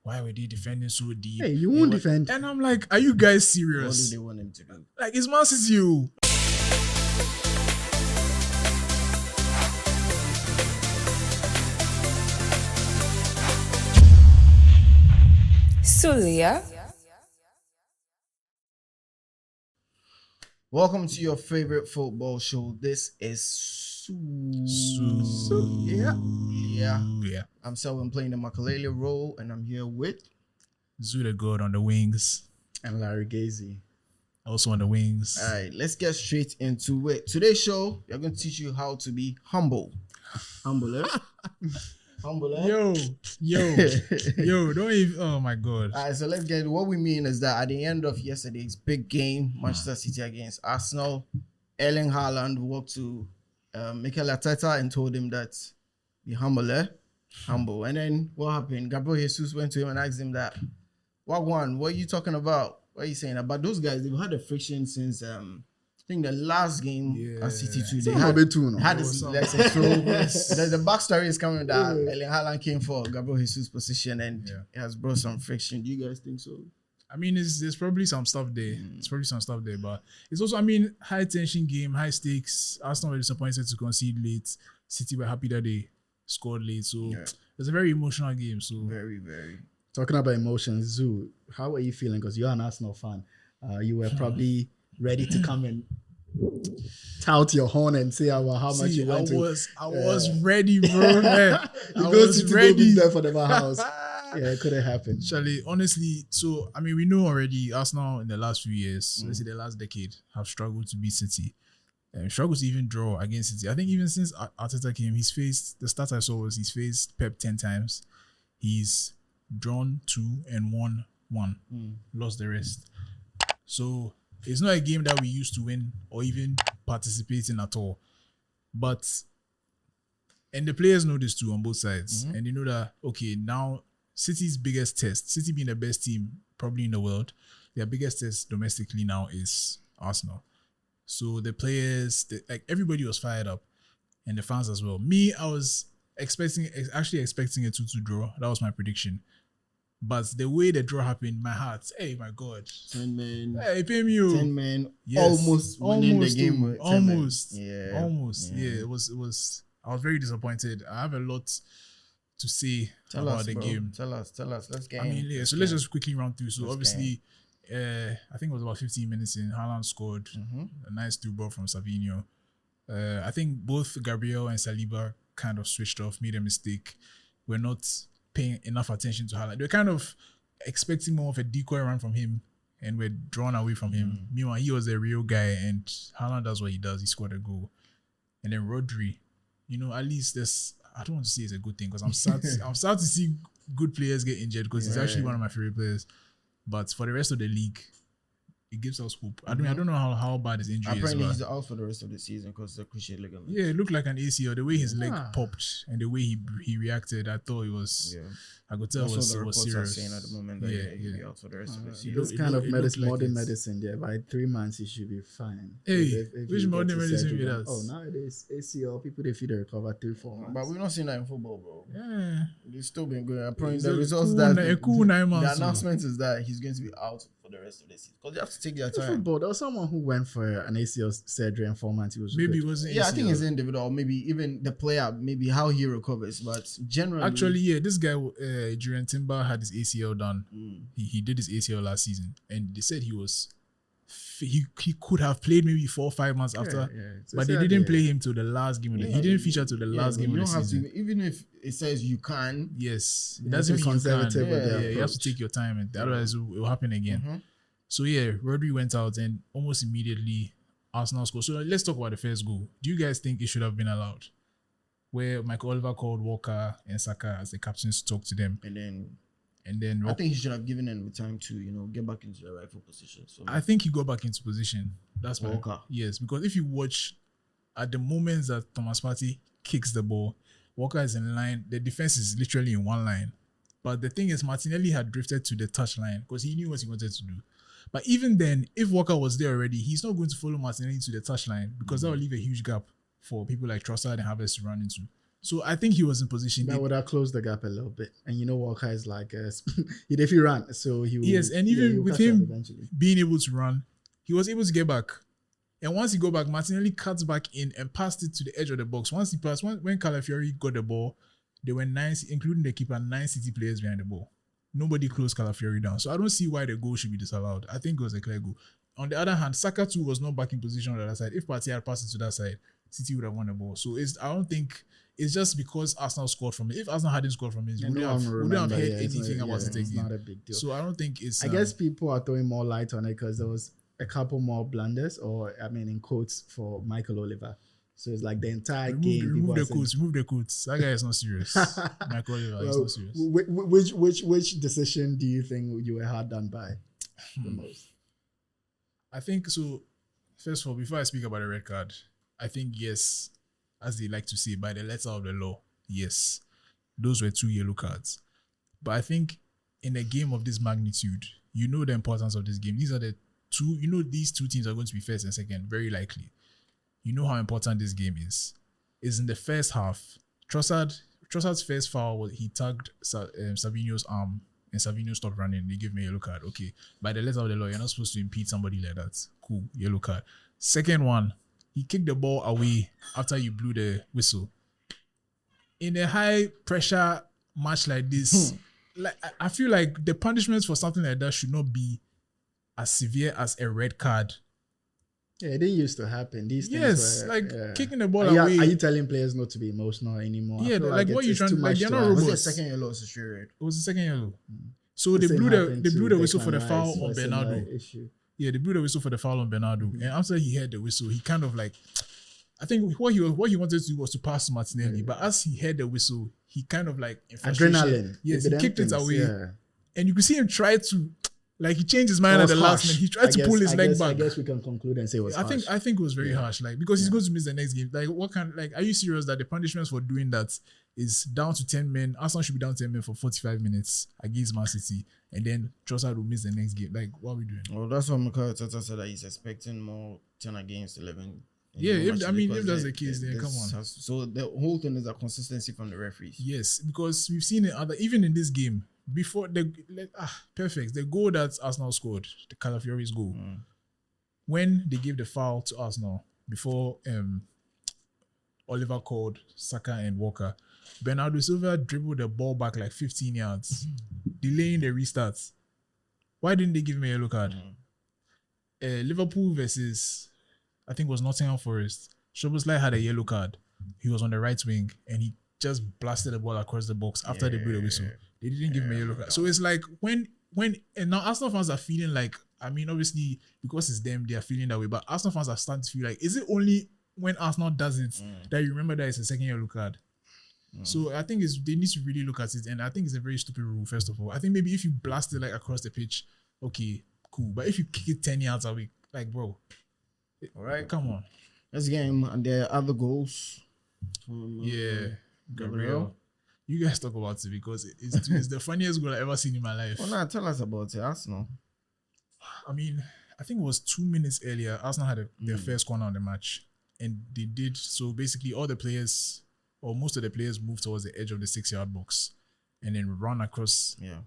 why were they defending so deep? Hey, you won't defend. And I'm like, are you guys What do serious? they want him to do? Like, it's Man City. You. Sulia. Welcome to your favorite football show. This is Yeah. I'm Selwyn playing the Makalele role, and I'm here with Zuu the God on the wings. And Larry Gazy. Also on the wings. All right, let's get straight into it. Today's show, we're going to teach you how to be humble. Humble, eh? Humble, eh? Yo, don't even, oh my God. All right, so let's get what we mean is that at the end of yesterday's big game, Manchester City against Arsenal, Erling Haaland walked to Mikel Arteta and told him that be humble, eh? Humble. And then what happened? Gabriel Jesus went to him and asked him that, what are you talking about? What are you saying about those guys? They've had a friction since I think the last game at City 2. They had this lesson. So the backstory is coming that Erling Haaland came for Gabriel Jesus' position and it has brought some friction. Do you guys think so? I mean, there's probably some stuff there. It's probably some stuff there, but it's also, I mean, high tension game, high stakes. Arsenal were disappointed to concede late. City were happy that they scored late. So it's a very emotional game. So very, very. Talking about emotions, Zuu, how are you feeling? Because you're an Arsenal fan. You were probably ready to come and tout your horn and say how much you went to. I was ready, bro. Man. I was ready there for the house. Yeah, it couldn't happen. Charlie, honestly, so I mean, we know already Arsenal in the last few years, let's say the last decade, have struggled to beat City. And struggled to even draw against City. I think even since Arteta came, he's faced, the stat I saw was he's faced Pep 10 times. He's drawn 2 and won 1. Lost the rest. So it's not a game that we used to win or even participate in at all. But, and the players know this too on both sides. And they know that, okay, now City's biggest test, City being the best team probably in the world, their biggest test domestically now is Arsenal. So the players, like everybody was fired up and the fans as well. Me, I was expecting a 2-2 draw. That was my prediction. But the way the draw happened, my heart, hey, my God. 10 men. Hey, pay me. 10 men. Yes. Almost winning the game with 10 men. Almost. Yeah, it was. I was very disappointed. I have a lot to say about the game. Tell us. Let's get so let's just quickly run through. So obviously, I think it was about 15 minutes in, Haaland scored a nice through ball from Savinho. I think both Gabriel and Saliba kind of switched off, made a mistake. We're not paying enough attention to Haaland. They're kind of expecting more of a decoy run from him and we're drawn away from him. Meanwhile, he was a real guy and Haaland does what he does. He scored a goal. And then Rodri, at least this, I don't want to say it's a good thing because I'm sad to see good players get injured because he's actually one of my favorite players. But for the rest of the league, it gives us hope. I mean, I don't know how bad his injury is. Apparently, he's out for the rest of the season because of the cruciate ligament. Yeah, it looked like an ACL. The way his leg popped and the way he reacted, I thought it was. Yeah. I could tell it was serious. Saying at the moment that he'll be out for the rest of the season. This kind of modern medicine there. By 3 months, he should be fine. Hey, if which modern medicine be that? Oh, nowadays ACL people they feel they recover 3-4 months. But we've not seen that in football, bro. Yeah, it's still been going. Apparently, the results the 9 months. The announcement is that he's going to be out for the rest of the season because they have to take their time. Football, there was someone who went for an ACL surgery in 4 months. He was maybe good. it wasn't. Yeah, ACL. I think it's individual. Maybe even the player, maybe how he recovers. But generally, actually, yeah, this guy Julian Timber had his ACL done. He did his ACL last season, and they said he could have played maybe 4 or 5 months after, but they didn't play him to the last game. He didn't feature to the last game of the season. Even if it says you can, yes, it doesn't mean conservative. You have to take your time, and otherwise it will happen again. So yeah, Rodri went out, and almost immediately Arsenal scored. So let's talk about the first goal. Do you guys think it should have been allowed? Where Michael Oliver called Walker and Saka as the captains to talk to them, and then I think he should have given them the time to, get back into the rightful position. So I think he got back into position. That's Walker. Yes, because if you watch at the moments that Thomas Partey kicks the ball, Walker is in line. The defense is literally in one line. But the thing is, Martinelli had drifted to the touchline because he knew what he wanted to do. But even then, if Walker was there already, he's not going to follow Martinelli to the touchline because that will leave a huge gap for people like Trossard and Havertz to run into. So I think he was in position. That would have closed the gap a little bit. And you know, Walker is like, if he ran, so he will. Yes, and even with him being able to run, he was able to get back. And once he got back, Martinelli cuts back in and passed it to the edge of the box. Once he passed, when Calafiori got the ball, there were 9, including the keeper, 9 City players behind the ball. Nobody closed Calafiori down. So I don't see why the goal should be disallowed. I think it was a clear goal. On the other hand, Saka too was not back in position on the other side. If Partey had passed it to that side, City would have won the ball. So I don't think it's just because Arsenal scored from it. If Arsenal hadn't scored from it, we wouldn't have heard anything about it again. It's not a big deal. So I don't think it's... I guess people are throwing more light on it because there was a couple more blunders, or I mean in quotes, for Michael Oliver. So it's like the entire game. Remove the quotes. That guy is not serious. Michael Oliver is not serious. Which decision do you think you were hard done by the most? I think so. First of all, before I speak about the red card, I think yes, as they like to say, by the letter of the law, yes, those were 2 yellow cards. But I think in a game of this magnitude, you know the importance of this game. These are the two, you know, these two teams are going to be first and second, very likely. You know how important this game is. Is in the first half, Trossard's first foul was he tagged Savino's arm, and Savino stopped running. They gave me a yellow card. Okay, by the letter of the law, you're not supposed to impede somebody like that. Cool, yellow card. Second one, he kicked the ball away after you blew the whistle. In a high pressure match like this, like I feel like the punishments for something like that should not be as severe as a red card. Yeah, it didn't used to happen. These things were, kicking the ball away. Are you telling players not to be emotional anymore? Yeah, like what you trying? Like they're not robots. Was it a second yellow? It's a straight red. It was a second yellow. So they blew the whistle for the foul on Bernardo. Yeah, they blew the whistle for the foul on Bernardo. And after he heard the whistle, he kind of like, I think what he wanted to do was to pass to Martinelli. But as he heard the whistle, he kind of like adrenaline. Yes, he kicked it away, and you could see him try to. Like he changed his mind at the last minute. He tried to pull his leg back. I guess we can conclude and say it was harsh. I think it was very harsh. Like because he's going to miss the next game. Like are you serious that the punishments for doing that is down to 10 men? Arsenal should be down 10 men for 45 minutes against Man City, and then Trossard will miss the next game. Like what are we doing? Well, that's what Mikel Arteta said, that he's expecting more 10 against 11. Yeah, if that's the case, then come on. So the whole thing is a consistency from the referees. Yes, because we've seen it even in this game. Before perfect. The goal that Arsenal scored, the Calafiori's goal, when they gave the foul to Arsenal before Oliver called Saka and Walker, Bernardo Silva dribbled the ball back like 15 yards, delaying the restart. Why didn't they give him a yellow card? Liverpool versus, I think it was Nottingham Forest. Szoboszlai had a yellow card. He was on the right wing and he just blasted the ball across the box after they blew the whistle. They didn't give him a yellow card. So it's like when and now Arsenal fans are feeling like, I mean, obviously because it's them, they are feeling that way. But Arsenal fans are starting to feel like, is it only when Arsenal does it that you remember that it's a second yellow card? So I think they need to really look at it, and I think it's a very stupid rule. First of all, I think maybe if you blast it like across the pitch, okay, cool. But if you kick it 10 yards away, like bro, all right, come on. This game and there are other goals. Gabriel. You guys talk about it because it's the funniest goal I've ever seen in my life. Well, now tell us about it, Arsenal. I mean, I think it was 2 minutes earlier. Arsenal had their first corner on the match, and they did so. Basically, all the players, or most of the players, moved towards the edge of the 6-yard box, and then run across. Yeah,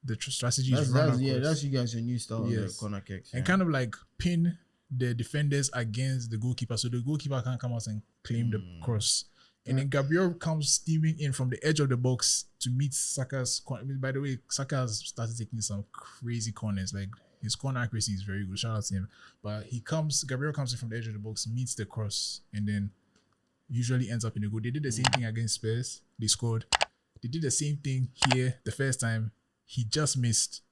the strategy is run across. Yeah, that's you guys your new style. Yes. The corner kicks, and kind of like pin the defenders against the goalkeeper, so the goalkeeper can't come out and claim the cross. And then Gabriel comes steaming in from the edge of the box to meet Saka's corner. By the way, Saka has started taking some crazy corners. Like his corner accuracy is very good. Shout out to him. But Gabriel comes in from the edge of the box, meets the cross, and then usually ends up in the goal. They did the same thing against Spurs. They scored. They did the same thing here the first time. He just missed.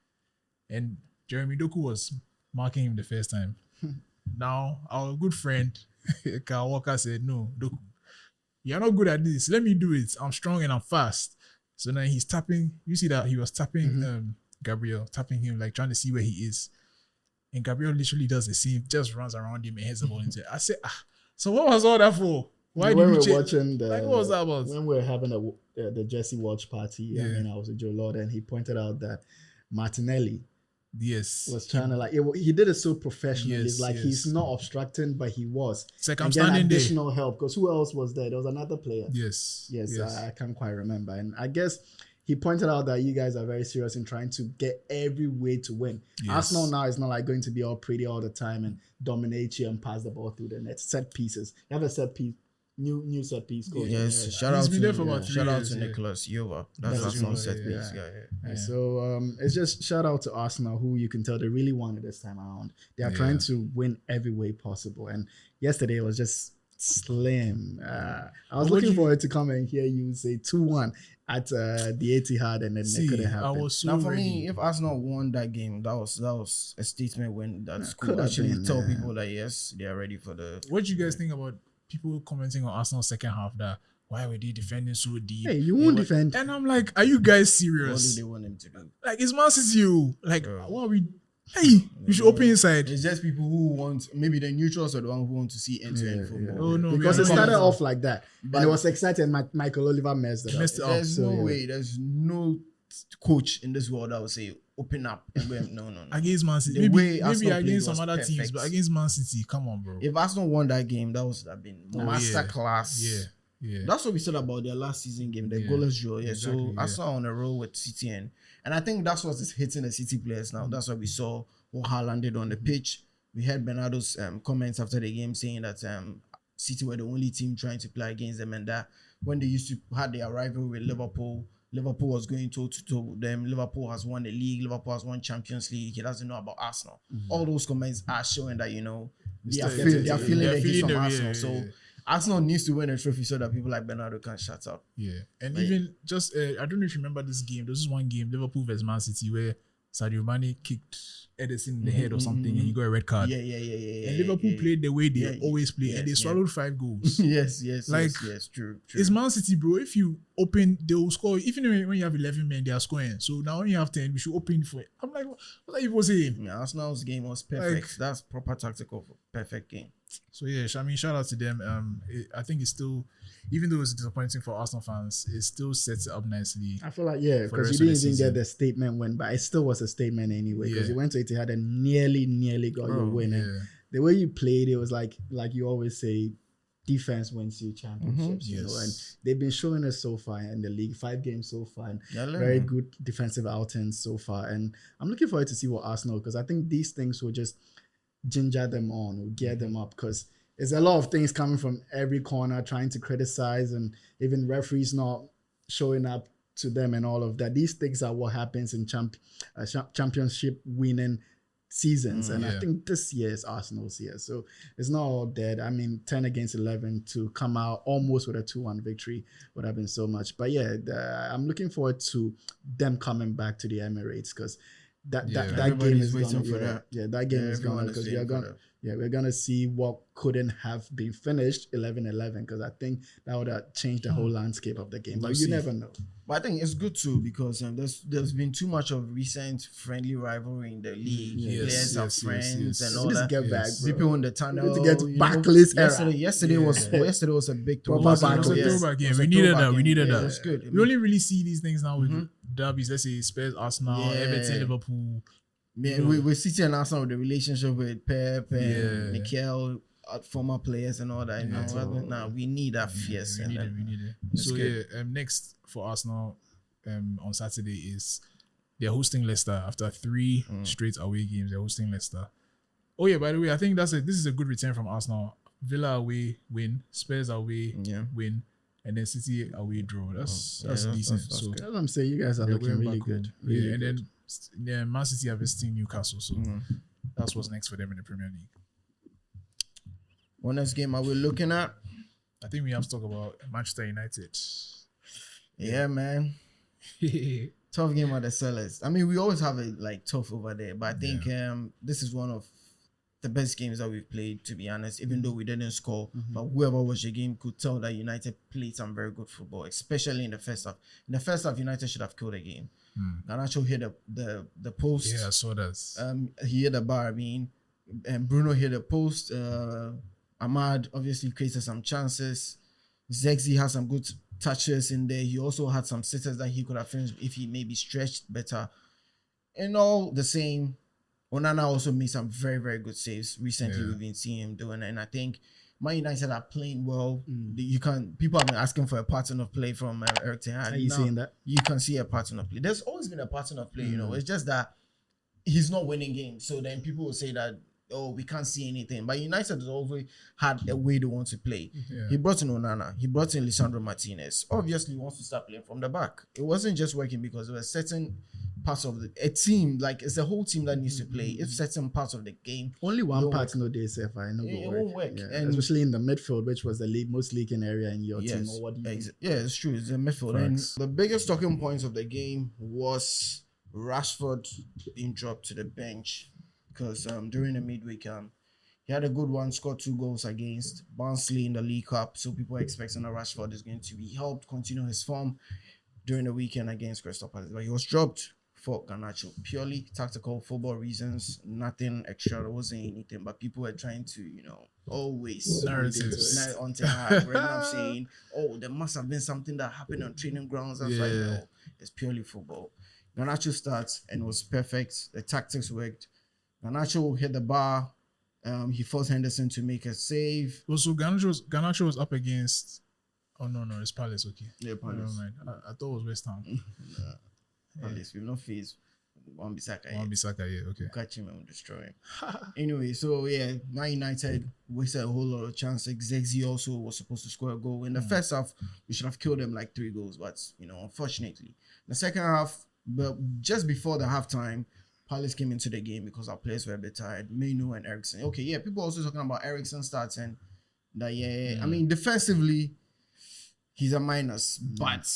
And Jeremy Doku was marking him the first time. Now, our good friend, Kyle Walker, said, no, Doku, you're not good at this. Let me do it. I'm strong and I'm fast. So then he's tapping. You see that he was tapping Gabriel, tapping him, like trying to see where he is. And Gabriel literally does the same, just runs around him and heads the ball into it. I said, so what was all that for? Why did we watching what was that about? When we were having the Jesse watch party, I mean, I was with Joe Lord, and he pointed out that Martinelli, Yes. was trying to like he did it so professionally. Yes, It's like he's not obstructing, but he was. It's like and I'm then standing there. additional help because who else was there? There was another player. Yes. Yes. I can't quite remember. And I guess he pointed out that you guys are very serious in trying to get every way to win. Yes. Arsenal now is not like going to be all pretty all the time and dominate you and pass the ball through the net. Set pieces. You have a set piece. New set piece coach. Yes, shout out to Nicholas Yova. That's Arsenal set piece. Yeah. So it's just shout out to Arsenal, who you can tell they really wanted this time around. They are trying to win every way possible. And yesterday was just slim. I was looking forward to come and hear you say 2-1 at the Etihad, and then it couldn't happen. I was so now for ready. me, if Arsenal won that game, that was a statement when that could actually tell people that yes, they are ready for the. What do you guys think about people commenting on Arsenal's second half that why were they defending so deep? Hey, you won't defend. And I'm like, are you guys What serious? do they want him to do? Like, it's Man City. Like, what are we? Hey, you should open inside. It's just people who want, maybe the neutrals are the one who want to see end-to-end football. Oh no, because it started off like that, and it was exciting. Michael Oliver messed it up. There's no way. There's no coach in this world that will say open up and go. No. Against Man City, maybe against some other teams, but against Man City, come on, bro. If Arsenal won that game, that would have been masterclass. Yeah. That's what we said about their last season game, the goalless draw. Yeah, exactly, so Arsenal on a roll with City and I think that's what is hitting the City players now. That's what we saw what Haaland did on the pitch. We heard Bernardo's comments after the game saying that City were the only team trying to play against them, and that when they used to had their rivalry with Liverpool was going toe-to-toe with them. Liverpool has won the league. Liverpool has won Champions League. He doesn't know about Arsenal. All those comments are showing that, they are feeling the heat from Arsenal. So Arsenal needs to win a trophy so that people like Bernardo can shut up. Yeah. And even just, I don't know if you remember this game. There was one game, Liverpool versus Man City, where Sadio Mane kicked Edison in the head or something and he got a red card. Yeah. And Liverpool played the way they always play and they swallowed 5 goals. Yes, true. It's Man City, bro. If you open, they will score. Even when you have 11 men, they are scoring. So now when you have 10, we should open for it. I'm like, what are you saying? Yeah, Arsenal's game was perfect. That's proper tactical, perfect game. So yeah, I mean, shout out to them. I think it's still, even though it's disappointing for Arsenal fans, it still sets it up nicely. I feel like because you didn't even get the statement win, but it still was a statement anyway because you went to Etihad and nearly got your win. And the way you played, it was like you always say, defense wins you championships. You know, and they've been showing us so far in the league, 5 games so far, and very good defensive outings so far. And I'm looking forward to see what Arsenal, because I think these things will just ginger them on, will gear them up, because there's a lot of things coming from every corner trying to criticize, and even referees not showing up to them and all of that. These things are what happens in championship winning seasons, and I think this year is Arsenal's year, so it's not all dead. I mean, 10 against 11 to come out almost with a 2-1 victory would have been so much. But I'm looking forward to them coming back to the Emirates, because that game is waiting for that. Yeah, that game is gonna, because we're gonna see what couldn't have been finished 11-11, because I think that would have changed the whole landscape of the game. But you never know. But I think it's good too, because there's been too much of recent friendly rivalry in the league. Players are friends and all that. Get back, bro. People in the tunnel. To get Barclays era. Yesterday was a big throwback game. We needed that. It was good. We only really see these things now with derbies. Let's say Spurs, Arsenal, Everton, Liverpool. Yeah, we City and Arsenal with the relationship with Pep and Mikel, former players and all that. Now we need that fierce. We need it. So next for Arsenal on Saturday is they're hosting Leicester after 3 straight away games. They're hosting Leicester. Oh yeah, by the way, I think this is a good return from Arsenal. Villa away win, Spurs away win, and then City away draw. That's decent. So that's what I'm saying. You guys are looking really good. Really and good. Then Man City are visiting Newcastle. So that's what's next for them in the Premier League. What next game are we looking at? I think we have to talk about Manchester United. Yeah, man. Tough game at the Sellers. I mean, we always have it tough over there, but I think this is one of the best games that we've played, to be honest, even though we didn't score. But whoever watched the game could tell that United played some very good football, especially in the first half. In the first half, United should have killed the game. Garnacho hit the post. Yeah, I saw that. He hit the bar, and Bruno hit the post. Ahmad obviously created some chances. Zexi has some good touches in there. He also had some sitters that he could have finished if he maybe stretched better. And all the same, Onana also made some very, very good saves recently. Yeah. We've been seeing him doing it, and I think Man United are playing well. People have been asking for a pattern of play from Eric Ten Hag. Are you seeing that? You can see a pattern of play. There's always been a pattern of play, It's just that he's not winning games. So then people will say that, oh, we can't see anything. But United has always had a way they want to play. Yeah. He brought in Onana. He brought in Lisandro Martinez. Obviously, he wants to start playing from the back. It wasn't just working because there were certain parts of a team, like it's the whole team that needs to play. If certain parts of the game, only one part no day safe, I know it won't work. Yeah. And especially in the midfield, which was the most leaking area in your team. Or what do you think? Yeah, it's true. It's the midfield. Facts. And the biggest talking points of the game was Rashford being dropped to the bench because during the midweek, he had a good one, scored 2 goals against Barnsley in the League Cup. So people are expecting that Rashford is going to be helped continue his form during the weekend against Crystal Palace. But he was dropped for Garnacho, purely tactical football reasons, nothing extra. There wasn't anything, but people were trying to, always on Ten Hag, right now saying, oh, there must have been something that happened on training grounds. That's like, no, it's purely football. Garnacho starts and it was perfect. The tactics worked. Garnacho hit the bar. He forced Henderson to make a save. Well, so Garnacho was up against. Oh no, it's Palace. Okay, yeah, Palace. I thought it was West Ham. Palace, we've no phase. Wan-Bissaka, yeah, okay. We'll catch him and we'll destroy him. Anyway, so yeah, Man United wasted a whole lot of chances. Zexi also was supposed to score a goal. In the first half, we should have killed them like 3 goals, but unfortunately. In the second half, but just before the halftime, Palace came into the game because our players were a bit tired. Mainu and Eriksen. Okay, yeah, people are also talking about Eriksen starting. That I mean, defensively, he's a minus, but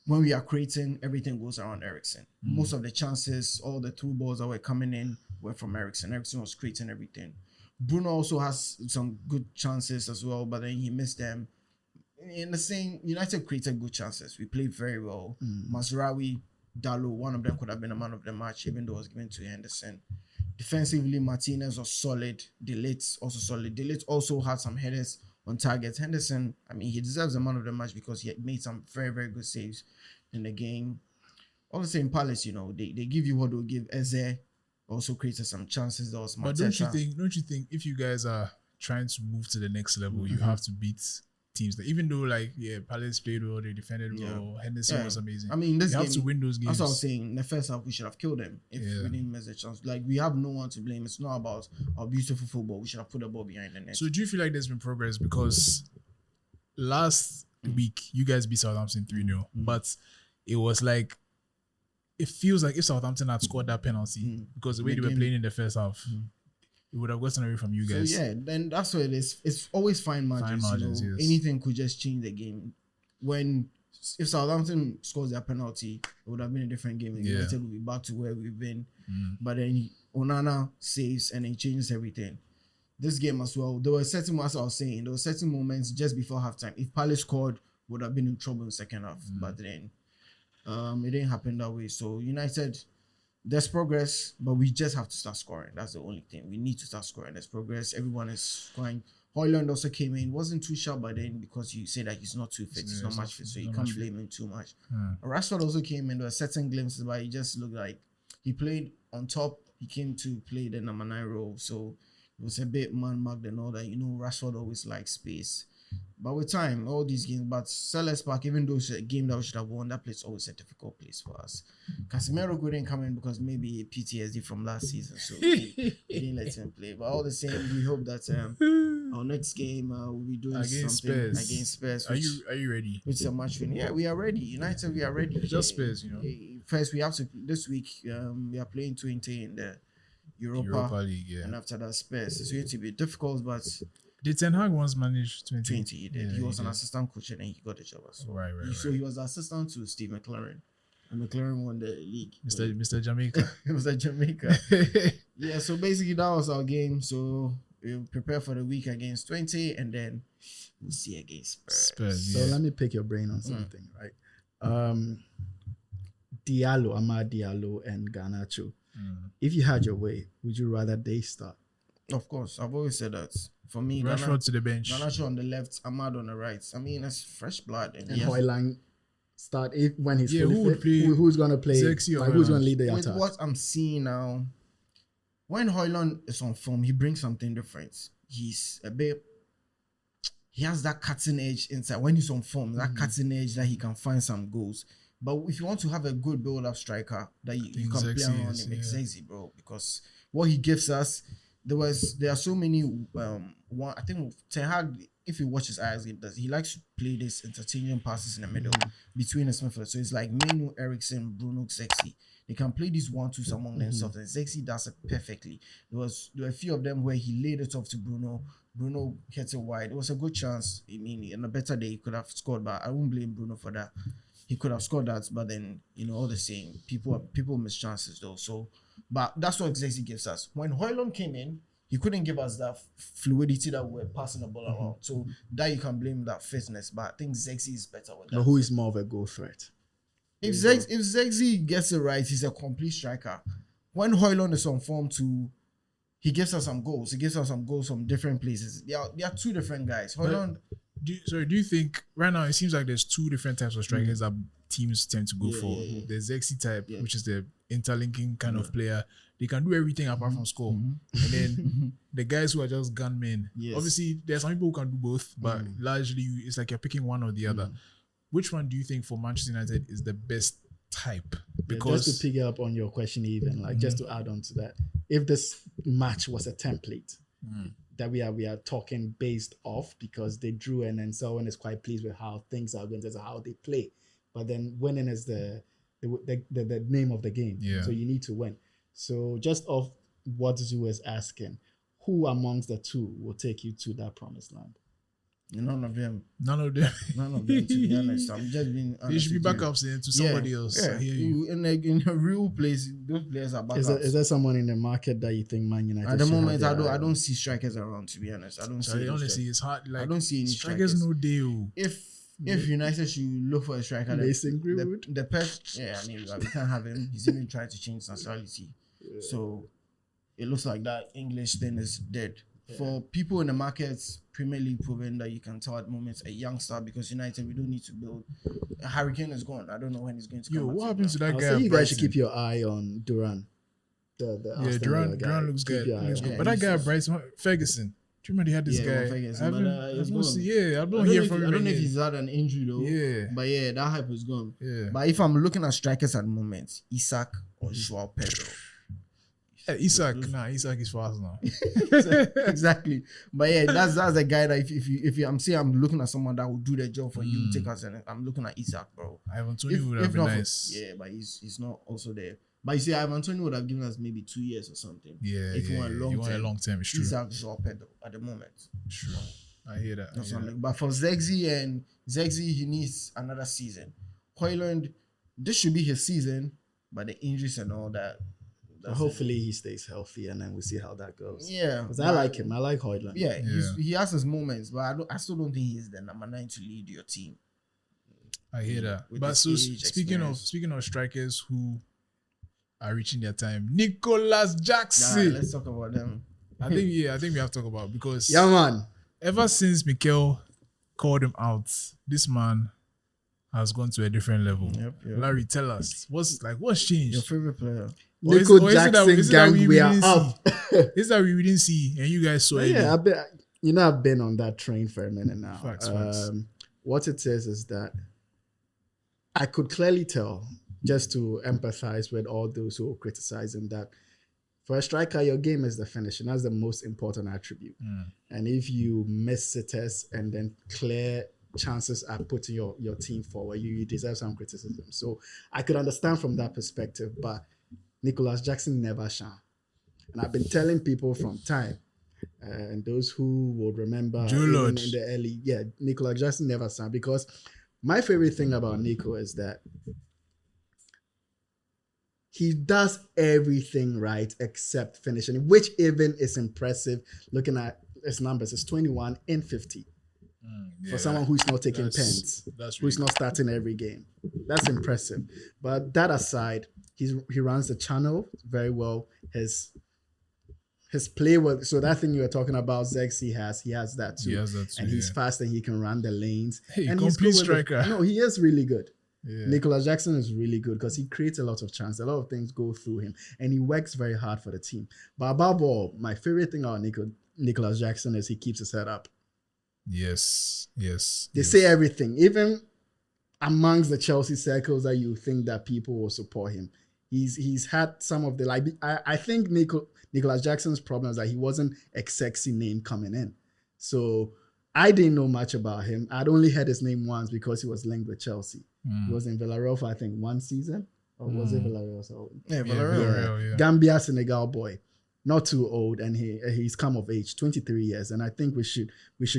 when we are creating, everything goes around Eriksen. Most of the chances, all the 2 balls that were coming in were from Eriksen. Eriksen was creating everything. Bruno also has some good chances as well, but then he missed them. In the same, United created good chances. We played very well. Mazraoui, Dalot, one of them could have been a man of the match, even though it was given to Henderson. Defensively, Martinez was solid. De Ligt also solid. De Ligt also had some headers on target. Henderson, I mean, he deserves a man of the match because he had made some very, very good saves in the game. All the same, Palace, they give you what they'll give. Eze also created some chances. There was Mateta. But don't you think if you guys are trying to move to the next level, you have to beat teams that, even though Palace played well, they defended well, Henderson was amazing. I mean, you have to win those games. That's what I was saying. In the first half, we should have killed them if we didn't miss a chance. Like, we have no one to blame. It's not about our beautiful football. We should have put the ball behind the net. So do you feel like there's been progress? Because last week, you guys beat Southampton 3-0, but it was like, it feels like if Southampton had scored that penalty, because the way they were playing in the first half, it would have gotten away from you guys. So then that's what it is. It's always fine margins. Yes. Anything could just change the game. If Southampton scores their penalty, it would have been a different game. United will be back to where we've been. But then Onana saves and it changes everything. This game as well, there were certain moments just before halftime. If Palace scored, would have been in trouble in the second half. But then it didn't happen that way. So United, there's progress, but we just have to start scoring. That's the only thing. We need to start scoring. There's progress. Everyone is scoring. Højlund also came in. Wasn't too sharp by then because you say that he's not too fit. He's not much fit, so you can't blame him too much. Rashford also came in. There were certain glimpses, but he just looked like he played on top. He came to play the number 9 role, so it was a bit man-marked and all that. Rashford always likes space. But with time, all these games, but Selhurst Park, even though it's a game that we should have won, that place is always a difficult place for us. Casemiro couldn't come in because maybe PTSD from last season, so we didn't let him play. But all the same, we hope that our next game we'll be doing against something Spurs. Against Spurs. Are you ready? Which is a match win. Yeah, we are ready. United, we are ready. Just Spurs, First, we have to this week. We are playing 20 in the Europa League, and after that Spurs. It's going to be difficult, but. Did Ten Hag once manage 20? He did. He was an assistant coach and then he got the job as well. Right. So he was assistant to Steve McLaren. And McLaren won the league. Mr. Jamaica. Mr. Jamaica. Yeah, so basically that was our game. So we'll prepare for the week against 20 and then we'll see against Spurs. So let me pick your brain on something, right? Amad Diallo and Garnacho. If you had your way, would you rather they start? Of course, I've always said that. For me, Rashford to the bench. Garnacho on the left, Amad on the right. I mean, that's fresh blood. And Højlund start when he's fully fit. Who's going to play? Zexi or who's going to lead the attack? With what I'm seeing now, when Højlund is on form, he brings something different. He has that cutting edge inside. When he's on form, that cutting edge that he can find some goals. But if you want to have a good build-up striker that you can play around him, it's easy, bro. Because what he gives us, there are so many. I think Ten Hag, if you watch his eyes, he likes to play this interchanging passes in the middle between the midfielders. So it's like Menu, Eriksson, Bruno, Zexi. They can play these 1-2s among themselves, and Zexi does it perfectly. There were a few of them where he laid it off to Bruno. Bruno hit it wide. It was a good chance. I mean, in a better day, he could have scored, but I won't blame Bruno for that. He could have scored that, but then, all the same, people miss chances though. So, but that's what Zexi gives us. When Højlund came in, he couldn't give us that fluidity that we're passing the ball around. So that you can blame that fitness, but I think Zexi is better with that. But who is more of a goal threat? If Zexi gets it right, he's a complete striker. When Højlund is on form too, he gives us some goals. He gives us some goals from different places. They are two different guys. Højlund. Do you think right now it seems like there's two different types of strikers that teams tend to go for? The Zexi type, which is the interlinking kind of player. They can do everything apart from score. And then the guys who are just gunmen. Obviously, there's some people who can do both, but largely it's like you're picking one or the other. Which one do you think for Manchester United is the best type? Because just to pick up on your question, even just to add on to that, if this match was a template that we are talking based off, because they drew and then Selwyn is quite pleased with how things are going, as how they play, but then winning is the name of the game. So you need to win. So just off what Zuu is asking, who amongst the two will take you to that promised land? None of them. To be honest, I'm just being honest. They should be backups to somebody else. Yeah. I hear you. In a real place, those players are backups. Is there someone in the market that you think Man United? At the moment, I don't see strikers around. To be honest, I don't see. Honestly, it's hard. Like, I don't see any strikers. No deal. If United should look for a striker, the best. Yeah, I mean, we can't have him. He's even trying to change nationality. So it looks like that English thing is dead. For people in the markets, Premier League proven that you can tell at moments a youngster, because United, we don't need to build. Harry Kane is gone. I don't know when he's going to come. What happens to that guy? So you guys should keep your eye on Duran. Duran looks good. But that guy, Brighton, Ferguson. Do you remember he had this guy? Ferguson, I don't hear from him. I don't know if he's had an injury though. But that hype is gone. But if I'm looking at strikers at the moment, Isak or Joao Pedro. Isak is fast now. Exactly. But that's the guy that if I'm saying I'm looking at someone that will do the job for you, take us, and I'm looking at Isak, bro. Ivan Toney would have been nice. But he's not also there. But you see, Ivan Toney would have given us maybe 2 years or something. If you want a long term, it's true. Isak, Joao Pedro at the moment. True. I hear that. But for Zexi, he needs another season. Højlund, this should be his season, but the injuries and all that. Hopefully he stays healthy, and then we'll see how that goes. Yeah, because I like him. I like Højlund. Yeah, he has his moments, but I still don't think he's the number 9 to lead your team. I hear that. But so speaking of strikers who are reaching their time, Nicholas Jackson. Let's talk about them. I think we have to talk about, because man. Ever since Mikel called him out, this man has gone to a different level. Yep. Larry, tell us what's changed. Your favorite player. Nico Jackson gang, we are up. Is that we didn't see and you guys saw it? Yeah, I've been on that train for a minute now. Facts. What it says is that I could clearly tell, just to empathize with all those who are criticizing, that for a striker, your game is the finish, and that's the most important attribute. And if you miss sitters and then clear chances at putting your team forward, you deserve some criticism. So I could understand from that perspective, but Nicholas Jackson never shone. And I've been telling people from time, and those who would remember in the early, Nicholas Jackson never shone, because my favorite thing about Nico is that he does everything right except finishing, which even is impressive looking at his numbers. It's 21 in 50. For someone who's not taking pens, who's not starting every game. That's impressive. But that aside, he runs the channel very well. His play was, so that thing you were talking about, Zexi he has that too. He has that too, and he's fast and he can run the lanes. Hey, and complete striker. No, he is really good. Nicholas Jackson is really good because he creates a lot of chance. A lot of things go through him, and he works very hard for the team. But above all, my favorite thing about Nicholas Jackson is he keeps his head up. Yes. They say everything, even amongst the Chelsea circles, that you think that people will support him. He's had some of the I think Nicholas Jackson's problem is that he wasn't a sexy name coming in. So I didn't know much about him. I'd only heard his name once because he was linked with Chelsea. He was in Villarreal for I think 1 season. Or was it Villarreal? So, Villarreal. Yeah. Gambia, Senegal boy. Not too old, and he's come of age, 23 years, and I think we should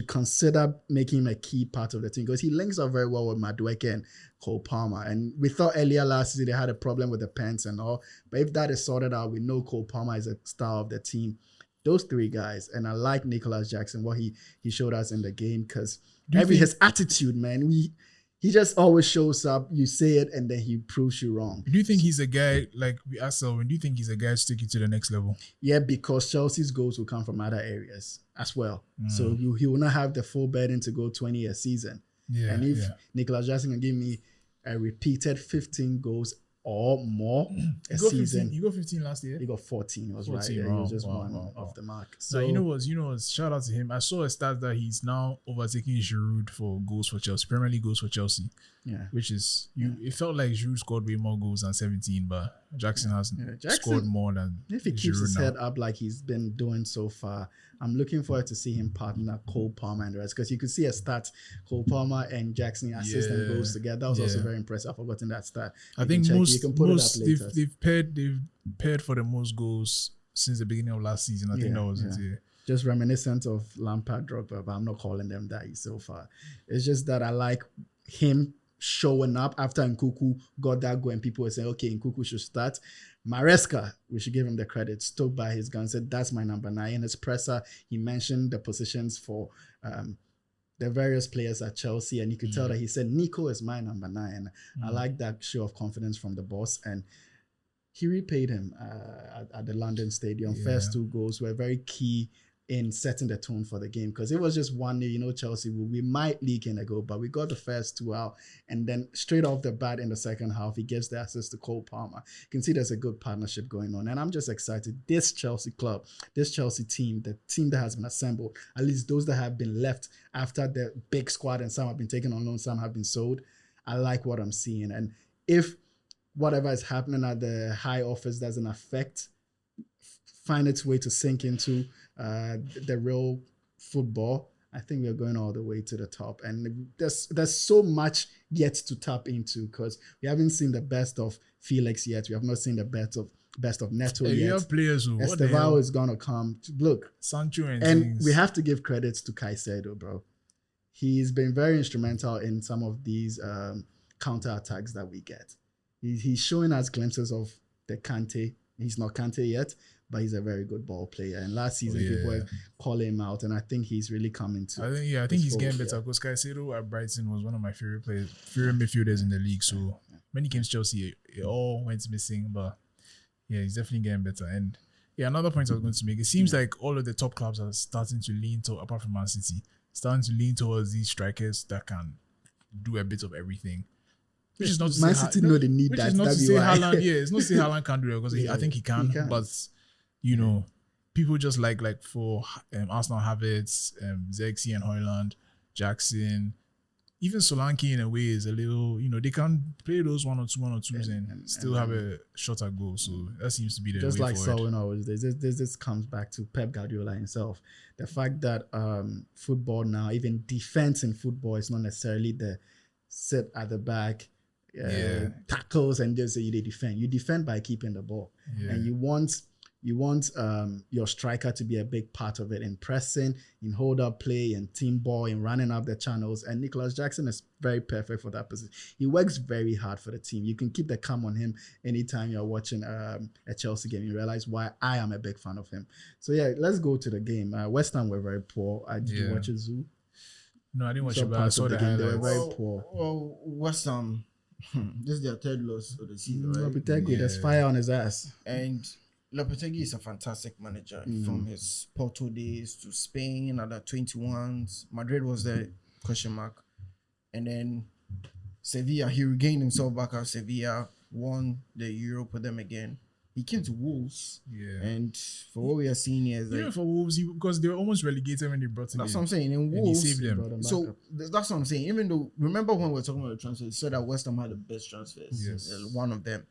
consider making him a key part of the team because he links up very well with Madueke and Cole Palmer. And we thought earlier last season they had a problem with the pens and all, but if that is sorted out, we know Cole Palmer is a star of the team. Those 3 guys, and I like Nicholas Jackson, what he showed us in the game because his attitude, man, he just always shows up, you say it, and then he proves you wrong. Do you think he's a guy, like we asked Selwyn, do you think he's a guy to take you to the next level? Yeah, because Chelsea's goals will come from other areas as well. So he will not have the full burden to go 20 a season. Yeah, and if Nicholas Jackson can give me a repeated 15 goals or more a season. You got 15 last year? He got 14. It was 14, right. Yeah, he was just one off the mark. So you know what? Shout out to him. I saw a stat that he's now overtaking Giroud for goals for Chelsea, Premier League goals for Chelsea. Yeah. Which is it felt like Giroud scored way more goals than 17, but Jackson has scored more than if he keeps his head up like he's been doing so far. I'm looking forward to see him partner Cole Palmer and the rest because you could see a stat Cole Palmer and Jackson assist and goals together. That was also very impressive. I've forgotten that stat. I think they've paired for the most goals since the beginning of last season. I think that was it. Just reminiscent of Lampard, Drogba, but I'm not calling them that so far. It's just that I like him showing up after Nkuku got that goal and people were saying, okay, Nkuku should start. Maresca, we should give him the credit, stuck by his gun, said, that's my number 9. In his presser, he mentioned the positions for the various players at Chelsea, and you could tell that he said, Nico is my number 9. I like that show of confidence from the boss, and he repaid him at the London Stadium. First 2 goals were very key in setting the tone for the game because it was just 1-0. Chelsea, we might leak in a goal, but we got the first 2 out, and then straight off the bat in the second half, he gives the assist to Cole Palmer. You can see there's a good partnership going on, and I'm just excited. This Chelsea club, this Chelsea team, the team that has been assembled, at least those that have been left after the big squad, and some have been taken on loan, some have been sold. I like what I'm seeing, and if whatever is happening at the high office doesn't find its way to sink into the real football, I think we're going all the way to the top. And there's so much yet to tap into because we haven't seen the best of Felix yet. We have not seen the best of Neto yet. You have players who Estevao is gonna come. Look, Sancho and we have to give credits to Caicedo, bro. He's been very instrumental in some of these counter attacks that we get. He's showing us glimpses of the Kante. He's not Kante yet, but he's a very good ball player. And last season, people were calling him out, and I think he's really coming to. I think he's getting better because Caicedo at Brighton was one of my favorite midfielders in the league. So when he came to Chelsea, it all went missing. But yeah, he's definitely getting better. And another point I was going to make, it seems like all of the top clubs are starting to lean to, apart from Man City, starting to lean towards these strikers that can do a bit of everything. Which is not to Man City know they need that. Which is not to say Haaland, it's not to say Haaland can't do it because I think he can. But people just like for Arsenal Havertz, Zexi and Højlund, Jackson, even Solanke in a way is a little, they can play those one or twos and still have a shot at goal. So that seems to be the just way like Selwyn always. This comes back to Pep Guardiola himself. The fact that football now, even defense in football, is not necessarily the sit at the back. Tackles and just say they defend. You defend by keeping the ball, and you want your striker to be a big part of it in pressing, in hold up play, and team ball, in running up the channels. And Nicholas Jackson is very perfect for that position. He works very hard for the team. You can keep the cam on him anytime you're watching a Chelsea game. You realize why I am a big fan of him. So let's go to the game. West Ham were very poor. Did you watch it, Zuu? No, I didn't watch it, but I saw the highlights. They were very poor. Well, West Ham. This is their 3rd loss of the season, right? Lopetegui, there's fire on his ass. And Lopetegui is a fantastic manager from his Porto days to Spain, under 21s. Madrid was the question mark. And then Sevilla, he regained himself back at Sevilla, won the Europe with them again. He came to Wolves, and for what we are seeing here is for Wolves, because they were almost relegated when they brought him. That's what I'm saying. In Wolves, he saved them. So that's what I'm saying. Even though, remember when we were talking about the transfers, he said that West Ham had the best transfers. Yes, one of them.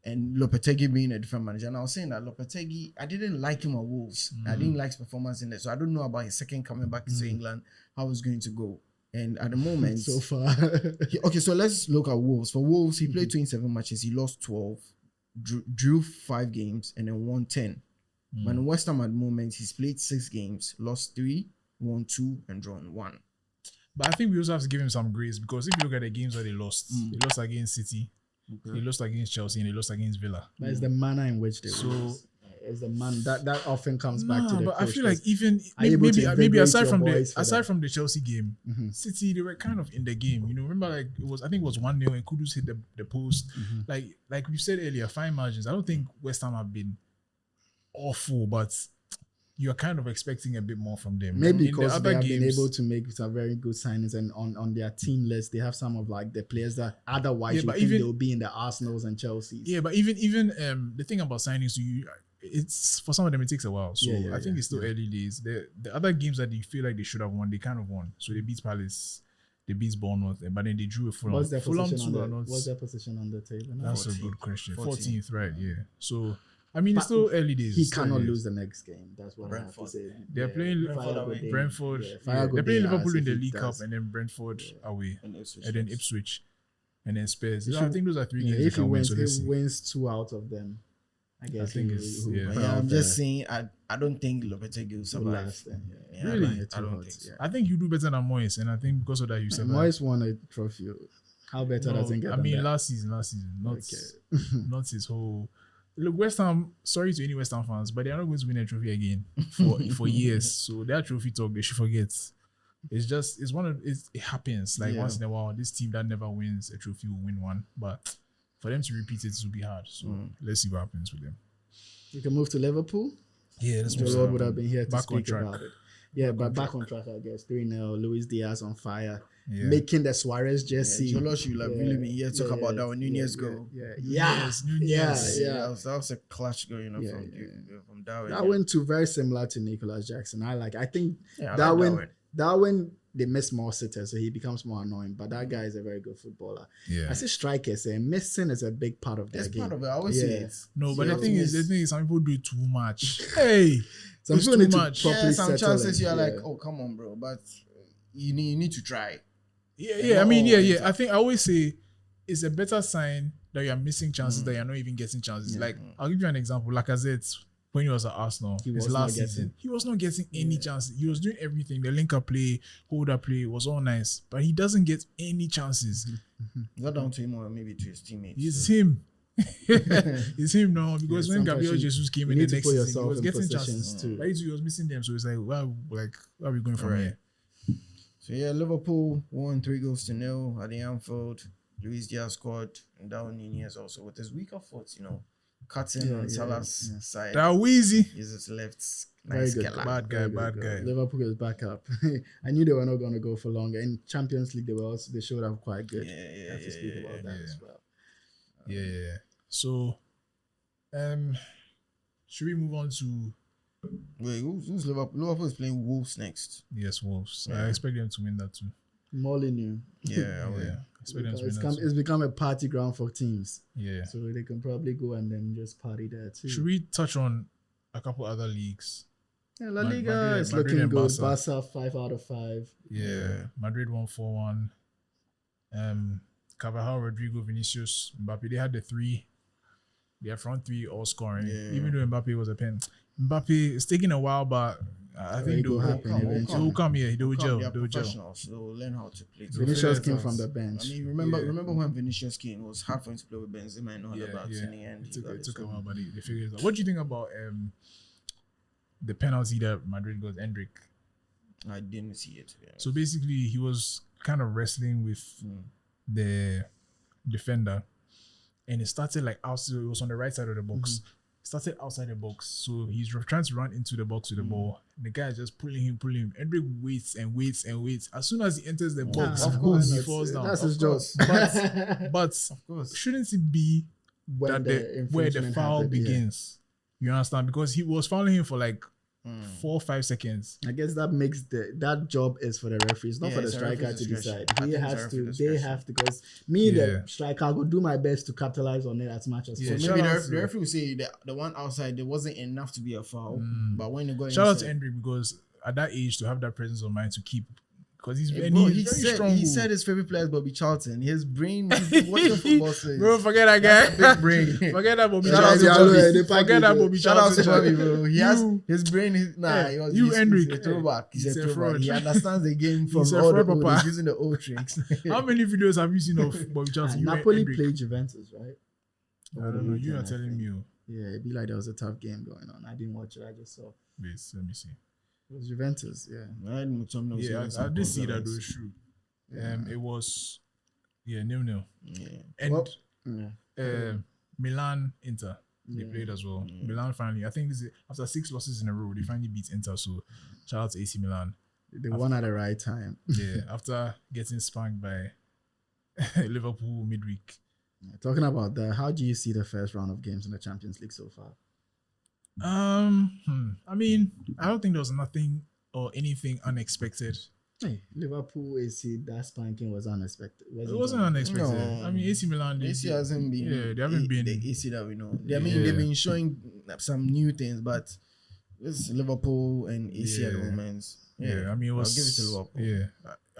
And Lopetegui being a different manager. And I was saying that Lopetegui, I didn't like him at Wolves. I didn't like his performance in there. So I don't know about his second coming back to England, how it's going to go. And at the moment, so far, okay. So let's look at Wolves. For Wolves, he played 27 matches. He lost 12. Drew 5 games and then won 10. But in West Ham at the moment, he's played 6 games, lost 3, won 2, and drawn 1. But I think we also have to give him some grace because if you look at the games that they lost against City, they lost against Chelsea, and they lost against Villa. But it's the manner in which they lose. It's the man that often comes back to the but coach. I feel like even maybe aside from the Chelsea game, City, they were kind of in the game. You know, remember like I think it was 1-0 and Kudus hit the post. Like we said earlier, fine margins. I don't think West Ham have been awful, but you're kind of expecting a bit more from them. Maybe because they have been able to make some very good signings, and on their team list they have some of like the players that otherwise you think they'll be in the Arsenals and Chelseas. Yeah, but even the thing about signings, it's for some of them it takes a while. So I think it's still early days. The other games that you feel like they should have won, they kind of won. So they beat Palace, they beat Bournemouth, but then they drew a Fulham. What's their position on the table now? That's 14th. A good question. 14th, right? Yeah. So I mean, it's still early days. He cannot lose the next game. That's what I have to say. They're playing Brentford. They're playing Liverpool in the League Cup, and then Brentford away, and then Ipswich, and then Spurs. I think those are 3 games. If he wins 2 out of them, I guess. I'm just saying. I don't think Lopetegui will survive. Really, I don't think so. I think you do better than Moyes, and I think because of that you survive. Moyes won a trophy. How better does it get? I mean, last season, not his whole. Look, West Ham, sorry to any West Ham fans, but they are not going to win a trophy again for years. So that trophy talk, they should forget. It happens. Like once in a while, this team that never wins a trophy will win one. But for them to repeat it will be hard. So let's see what happens with them. We can move to Liverpool. Yeah, let's move. The Lord would have been here to speak about it. Yeah, but back on track, I guess. 3-0, Luis Diaz on fire. Yeah. Making the Suarez jersey. Jolosh will have really been here to talk about that when Nunez go. Nunez. That was a clash going on from Darwin. That went to very similar to Nicolas Jackson. I think Darwin they miss more sitters, so he becomes more annoying. But that guy is a very good footballer. I say strikers, missing is a big part of their game. Part of it. I always say it. No, but the thing is, some people do it too much. Hey, some people need to properly some chances you're like, oh come on, bro, but you need to try. I mean, I think I always say it's a better sign that you're missing chances than you're not even getting chances. Like, I'll give you an example. Lacazette, when he was at Arsenal, his last season, he was not getting any chances. He was doing everything. The link-up play, hold-up play was all nice, but he doesn't get any chances. Not down to him or maybe to his teammtes. It's him. It's him now, because when Gabriel Jesus came in the next season, he was getting chances too. Right? He was missing them, so it's like, where are we going from here? So Liverpool won 3-0 at the Anfield. Luis Diaz scored, and Darwin Nunez also with his weaker foot, cutting on Salah's side. That Weezy. He's his left. Nice good. Bad guy. Liverpool is back up. I knew they were not going to go for long. In Champions League, they showed up quite good. I have to speak about that as well. Yeah. So, should we move on to? Wait, who's Liverpool? Liverpool is playing Wolves next. Yes, Wolves. I expect them to win that too. Molyneux. It's become a party ground for teams. Yeah. So they can probably go and then just party there too. Should we touch on a couple other leagues? Yeah, La Liga is looking good. Barca 5 out of 5. Yeah. Madrid won 4-1. Carvajal, Rodrigo, Vinicius, Mbappe. They had their front 3 all scoring. Yeah. Even though Mbappe was a pen. Mbappe, it's taking a while, but I think they will come here. They will gel. They are professionals. They will learn how to play. Vinicius came from the bench. I mean, remember when Vinicius came, it was hard for him to play with Benzema and all that. In the end, it took a while, but they figured it out. What do you think about the penalty that Madrid got, Endrick? I didn't see it. So basically, he was kind of wrestling with the defender, and it started like out. It was on the right side of the box. started outside the box. So he's trying to run into the box with the ball. And the guy is just pulling him. Hendrick waits and waits and waits. As soon as he enters the box, of course, he falls down. That's his job. But Of course. shouldn't it be When where the foul happened, begins? You understand? Because he was fouling him for like 4 or 5 seconds. I guess that makes that job is for the referees, not for the it's a striker referee's to discretion. decide. I He think it's a has to. referee's They discretion. have to. Because me, the striker, I will do my best to capitalize on it as much as Yeah, possible. Maybe shout out the referee will say the one outside there wasn't enough to be a foul, but when you go Shout out inside, to Hendrick because at that age to have that presence of mind to keep, because he's Bro, very he strong. said his favorite player is Bobby Charlton. His brain, what the football says. Bro, forget that guy. Big brain. Forget that Bobby Shout out to Charlton. Bobby. Forget that Bobby Shout out to Charlton. Bobby, bro. He has his brain. He was you, Hendrick. He's a throwback. He's a fraud. throwback. He understands the game from He's a all the fraud, old. papa. He's using the old tricks. How many videos have you seen of Bobby Charlton? You and Napoli Hendrick. played Juventus, right? I don't know. You are telling me. Yeah, it'd be like there was a tough game going on. I didn't watch it. I just saw. Wait, let me see. It was Juventus, yeah. Yeah, I did see that. Those true. It was 0-0. Yeah. And Well, yeah. Milan Inter they played as well. Milan finally, I think this is after 6 losses in a row, they finally beat Inter. So shout out to AC Milan. They won at the right time. Yeah, after getting spanked by Liverpool midweek. Talking about that, how do you see the first round of games in the Champions League so far? I mean, I don't think there was nothing or anything unexpected. Hey, Liverpool AC, that spanking was unexpected. It wasn't unexpected. No. I mean, AC Milan, AC hasn't been. Yeah, they haven't been. the AC that we know. I mean, they've been showing some new things, but it's Liverpool and AC at the moment. Yeah, I mean, it was. I'll give it to Liverpool. Yeah,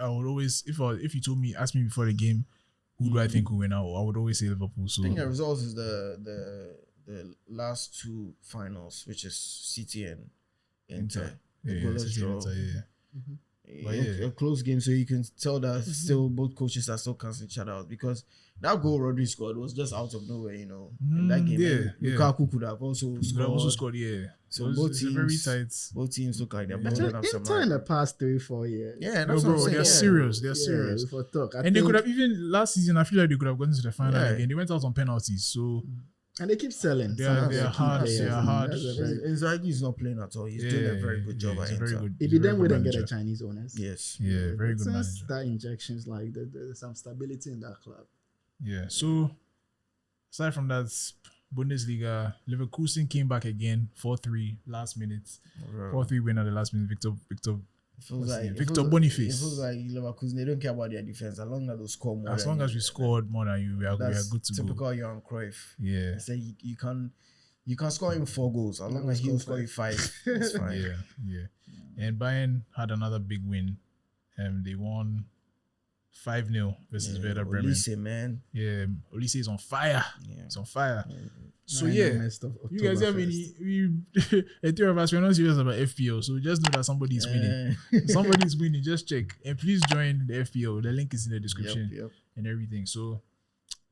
I would always, if you told me, asked me before the game, who do I think will win out? I would always say Liverpool. So I think the results is the last 2 finals, which is City and Inter. The goalless City and draw. Inter, yeah. But A close game, so you can tell that still both coaches are still canceling each other out, because that goal Rodri scored was just out of nowhere, in that game. And Lukaku could have also scored. Yeah. So It's very tight. both teams look like they're Actually, building up some. Inter in the past 3-4 years. Yeah, No, that's what I'm bro, saying. they're yeah. serious. They're Yeah, serious. for talk. And they could have even last season. I feel like they could have gotten to the final Yeah. again. They went out on penalties. So And they keep selling. They some are- of they the are key hard, players, they are and hard. that's a very- Inzaghi is not playing at all. He's doing a very good job at he's very Inter. good. If He's you a very then good wouldn't get manager. a Chinese owners. Yes. Yeah, very good Since manager. that injections, like there's some stability in that club. Yeah. So aside from that, Bundesliga, Leverkusen came back again, 4-3 last minute, 4-3 win at the last minute. Victor Victor Boniface. It feels like Leverkusen, they don't care about their defense. As long as they score more. As long as we scored more than you, we are that's good to go. typical Johan Cruyff. Yeah. He said you can score him 4 goals. As long as he'll score you 5, it's fine. Yeah. And Bayern had another big win. They won 5-0 versus Werder Bremen. Olise, man. Yeah, Olise is on fire. Yeah. It's on fire. So Right in yeah, the midst of you guys have Oktoberfest. the 3 of us, we're not serious about FPO. So just know that somebody is winning. Somebody is winning. Just check. And please join the FPO. The link is in the description Yep. and everything. So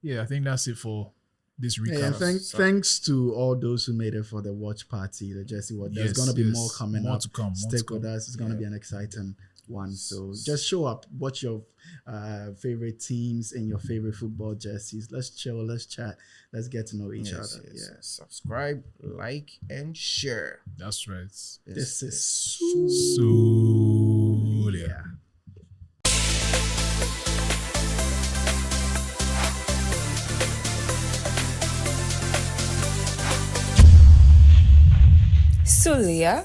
yeah, I think that's it for this recap. Yeah, and thanks to all those who made it for the watch party, the Jersey Watch. There's Yes, going to be yes. more coming More up. to come, more to Stick with come. us. It's going to be an exciting one. So just show up. Watch your favorite teams and your favorite football jerseys. Let's chill. Let's chat. Let's get to know each other. Yes. Yeah. Subscribe, like, and share. That's right. This is Sulia. Sulia